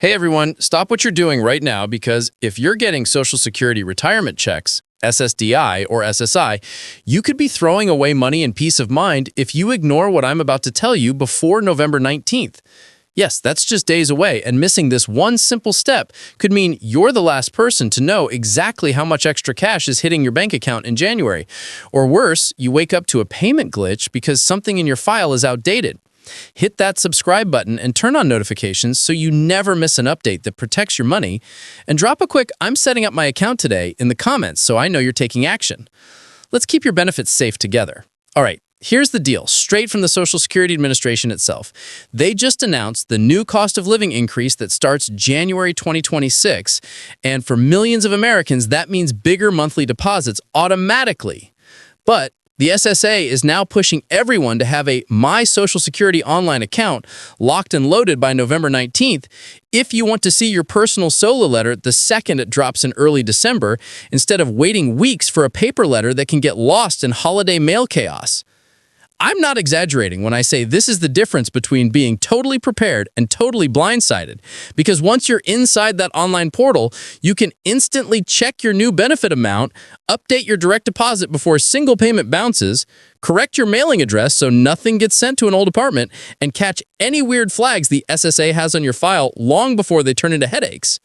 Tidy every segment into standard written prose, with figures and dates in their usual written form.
Hey everyone, stop what you're doing right now because if you're getting Social Security retirement checks, SSDI or SSI, you could be throwing away money and peace of mind if you ignore what I'm about to tell you before November 19th. Yes, that's just days away, and missing this one simple step could mean you're the last person to know exactly how much extra cash is hitting your bank account in January. Or worse, you wake up to a payment glitch because something in your file is outdated. Hit that subscribe button and turn on notifications so you never miss an update that protects your money. And drop a quick "I'm setting up my account today" in the comments so I know you're taking action. Let's keep your benefits safe together. All right, here's the deal, straight from the Social Security Administration itself. They just announced the new cost of living increase that starts January 2026. And for millions of Americans, that means bigger monthly deposits automatically. But the SSA is now pushing everyone to have a My Social Security online account locked and loaded by November 19th if you want to see your personal solo letter the second it drops in early December, instead of waiting weeks for a paper letter that can get lost in holiday mail chaos. I'm not exaggerating when I say this is the difference between being totally prepared and totally blindsided, because once you're inside that online portal, you can instantly check your new benefit amount, update your direct deposit before a single payment bounces, correct your mailing address so nothing gets sent to an old apartment, and catch any weird flags the SSA has on your file long before they turn into headaches.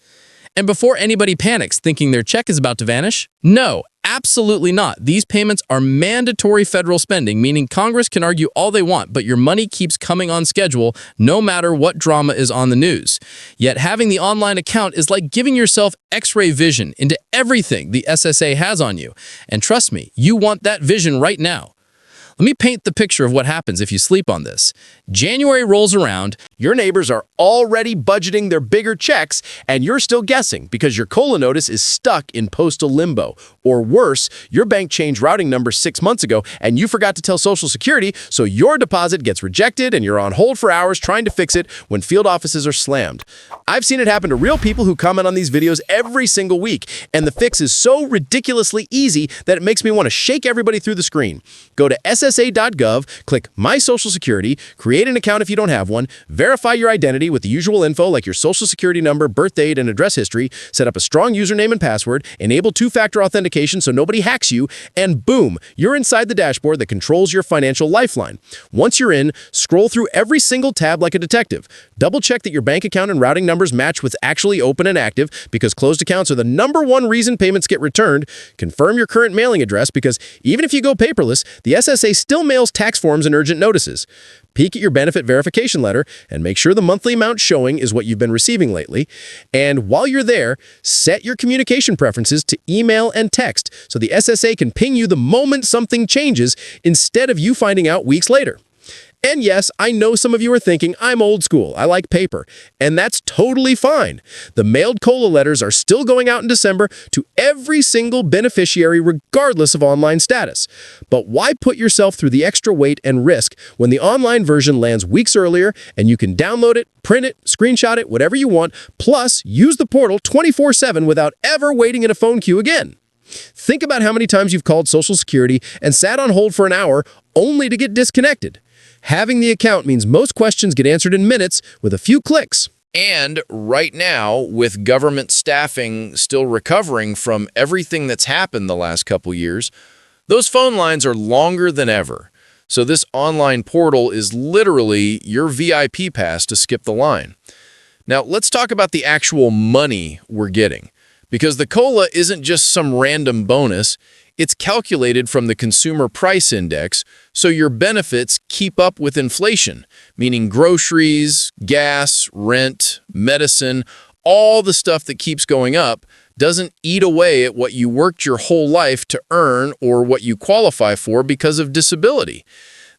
And before anybody panics thinking their check is about to vanish, no, absolutely not. These payments are mandatory federal spending, meaning Congress can argue all they want, but your money keeps coming on schedule no matter what drama is on the news. Yet having the online account is like giving yourself X-ray vision into everything the SSA has on you. And trust me, you want that vision right now. Let me paint the picture of what happens if you sleep on this. January rolls around, your neighbors are already budgeting their bigger checks, and you're still guessing because your COLA notice is stuck in postal limbo. Or worse, your bank changed routing number 6 months ago, and you forgot to tell Social Security, so your deposit gets rejected, and you're on hold for hours trying to fix it when field offices are slammed. I've seen it happen to real people who comment on these videos every single week, and the fix is so ridiculously easy that it makes me want to shake everybody through the screen. Go to SSA.gov, click My Social Security, create an account if you don't have one, verify your identity with the usual info like your Social Security number, birth date, and address history, set up a strong username and password, enable two-factor authentication so nobody hacks you, and boom, you're inside the dashboard that controls your financial lifeline. Once you're in, scroll through every single tab like a detective. Double-check that your bank account and routing numbers match what's actually open and active, because closed accounts are the #1 reason payments get returned. Confirm your current mailing address, because even if you go paperless, the SSA still mails tax forms and urgent notices. Peek at your benefit verification letter and make sure the monthly amount showing is what you've been receiving lately. And while you're there, set your communication preferences to email and text so the SSA can ping you the moment something changes instead of you finding out weeks later. And yes, I know some of you are thinking, I'm old school, I like paper, and that's totally fine. The mailed COLA letters are still going out in December to every single beneficiary regardless of online status. But why put yourself through the extra wait and risk when the online version lands weeks earlier and you can download it, print it, screenshot it, whatever you want, plus use the portal 24/7 without ever waiting in a phone queue again? Think about how many times you've called Social Security and sat on hold for an hour only to get disconnected. Having the account means most questions get answered in minutes with a few clicks. And right now, with government staffing still recovering from everything that's happened the last couple years, those phone lines are longer than ever. So this online portal is literally your VIP pass to skip the line. Now, let's talk about the actual money we're getting, because the COLA isn't just some random bonus. It's calculated from the Consumer Price Index, so your benefits keep up with inflation, meaning groceries, gas, rent, medicine, all the stuff that keeps going up doesn't eat away at what you worked your whole life to earn or what you qualify for because of disability.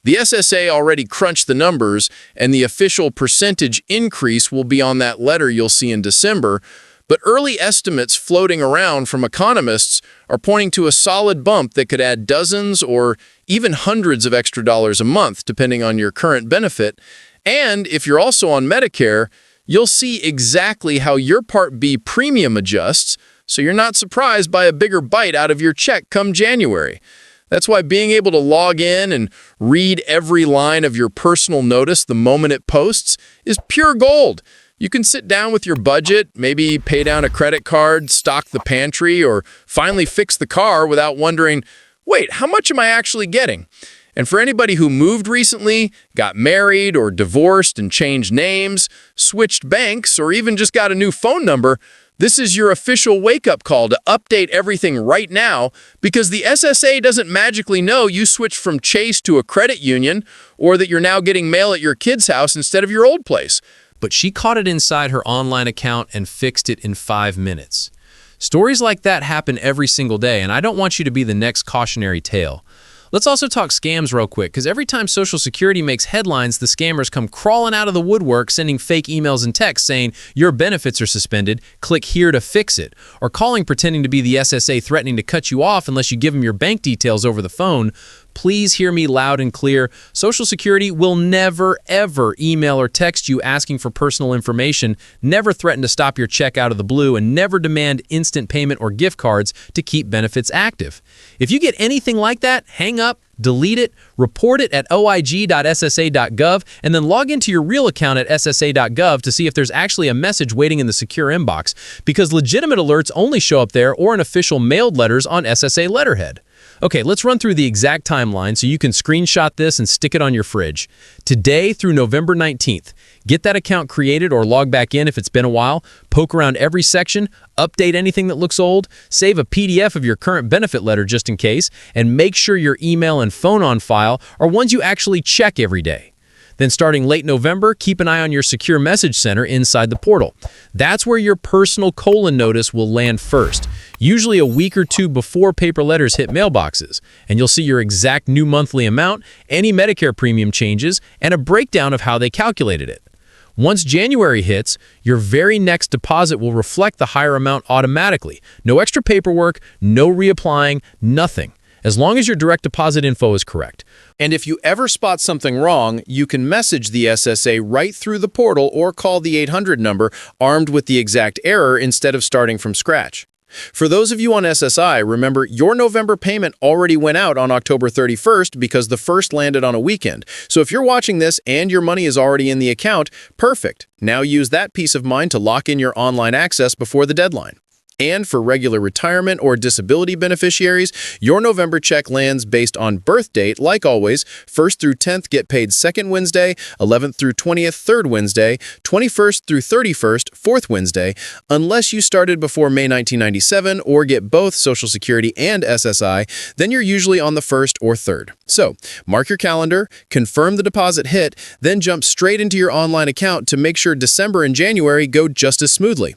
The SSA already crunched the numbers, and the official percentage increase will be on that letter you'll see in December. But early estimates floating around from economists are pointing to a solid bump that could add dozens or even hundreds of extra dollars a month, depending on your current benefit. And if you're also on Medicare, you'll see exactly how your Part B premium adjusts, so you're not surprised by a bigger bite out of your check come January. That's why being able to log in and read every line of your personal notice the moment it posts is pure gold. You can sit down with your budget, maybe pay down a credit card, stock the pantry, or finally fix the car without wondering, wait, how much am I actually getting? And for anybody who moved recently, got married or divorced and changed names, switched banks, or even just got a new phone number, this is your official wake-up call to update everything right now, because the SSA doesn't magically know you switched from Chase to a credit union or that you're now getting mail at your kid's house instead of your old place. But she caught it inside her online account and fixed it in 5 minutes. Stories like that happen every single day, and I don't want you to be the next cautionary tale. Let's also talk scams real quick, because every time Social Security makes headlines, the scammers come crawling out of the woodwork sending fake emails and texts saying, your benefits are suspended, click here to fix it, or calling pretending to be the SSA threatening to cut you off unless you give them your bank details over the phone. Please hear me loud and clear. Social Security will never, ever email or text you asking for personal information, never threaten to stop your check out of the blue, and never demand instant payment or gift cards to keep benefits active. If you get anything like that, hang up, delete it, report it at oig.ssa.gov, and then log into your real account at ssa.gov to see if there's actually a message waiting in the secure inbox, because legitimate alerts only show up there or in official mailed letters on SSA letterhead. Okay, let's run through the exact timeline so you can screenshot this and stick it on your fridge. Today through November 19th, get that account created or log back in if it's been a while, poke around every section, update anything that looks old, save a PDF of your current benefit letter just in case, and make sure your email and phone on file are ones you actually check every day. Then starting late November, keep an eye on your secure message center inside the portal. That's where your personal colon notice will land first, usually a week or two before paper letters hit mailboxes, and you'll see your exact new monthly amount, any Medicare premium changes, and a breakdown of how they calculated it. Once January hits, your very next deposit will reflect the higher amount automatically. No extra paperwork, no reapplying, nothing, as long as your direct deposit info is correct. And if you ever spot something wrong, you can message the SSA right through the portal or call the 800 number armed with the exact error instead of starting from scratch. For those of you on SSI, remember your November payment already went out on October 31st because the first landed on a weekend. So if you're watching this and your money is already in the account, perfect. Now use that peace of mind to lock in your online access before the deadline. And for regular retirement or disability beneficiaries, your November check lands based on birth date, like always. 1st through 10th get paid 2nd Wednesday, 11th through 20th, 3rd Wednesday, 21st through 31st, 4th Wednesday, unless you started before May 1997 or get both Social Security and SSI, then you're usually on the 1st or 3rd. So, mark your calendar, confirm the deposit hit, then jump straight into your online account to make sure December and January go just as smoothly.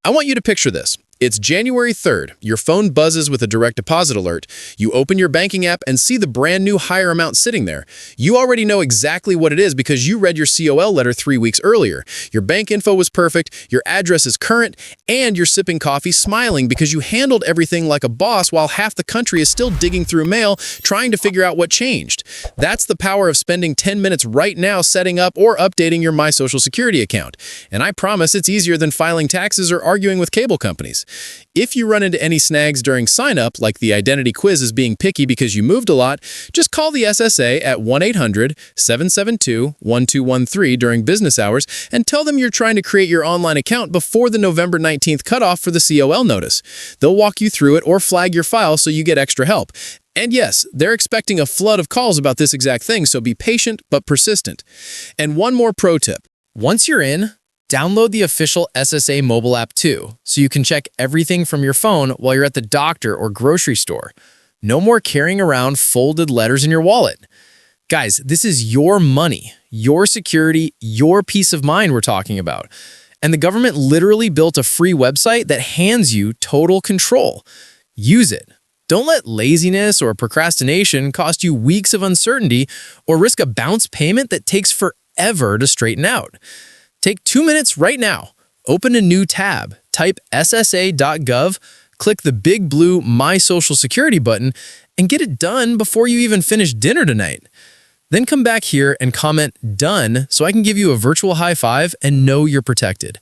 I want you to picture this. It's January 3rd. Your phone buzzes with a direct deposit alert. You open your banking app and see the brand new higher amount sitting there. You already know exactly what it is because you read your COL letter 3 weeks earlier. Your bank info was perfect, your address is current, and you're sipping coffee smiling because you handled everything like a boss while half the country is still digging through mail trying to figure out what changed. That's the power of spending 10 minutes right now setting up or updating your My Social Security account. And I promise it's easier than filing taxes or arguing with cable companies. If you run into any snags during sign-up, like the identity quiz is being picky because you moved a lot, just call the SSA at 1-800-772-1213 during business hours and tell them you're trying to create your online account before the November 19th cutoff for the COL notice. They'll walk you through it or flag your file so you get extra help. And yes, they're expecting a flood of calls about this exact thing, so be patient but persistent. And one more pro tip. Once you're in, download the official SSA mobile app too, so you can check everything from your phone while you're at the doctor or grocery store. No more carrying around folded letters in your wallet. Guys, this is your money, your security, your peace of mind we're talking about. And the government literally built a free website that hands you total control. Use it. Don't let laziness or procrastination cost you weeks of uncertainty or risk a bounce payment that takes forever to straighten out. Take 2 minutes right now. Open a new tab, type ssa.gov, click the big blue My Social Security button, and get it done before you even finish dinner tonight. Then come back here and comment "done" so I can give you a virtual high five and know you're protected.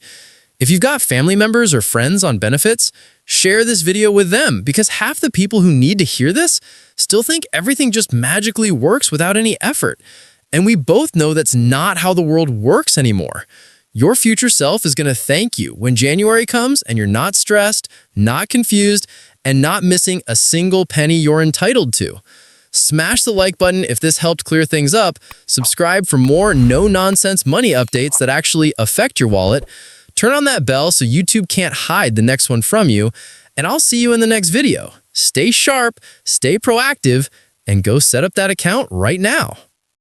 If you've got family members or friends on benefits, share this video with them because half the people who need to hear this still think everything just magically works without any effort. And we both know that's not how the world works anymore. Your future self is going to thank you when January comes and you're not stressed, not confused, and not missing a single penny you're entitled to. Smash the like button if this helped clear things up, subscribe for more no-nonsense money updates that actually affect your wallet, turn on that bell so YouTube can't hide the next one from you, and I'll see you in the next video. Stay sharp, stay proactive, and go set up that account right now.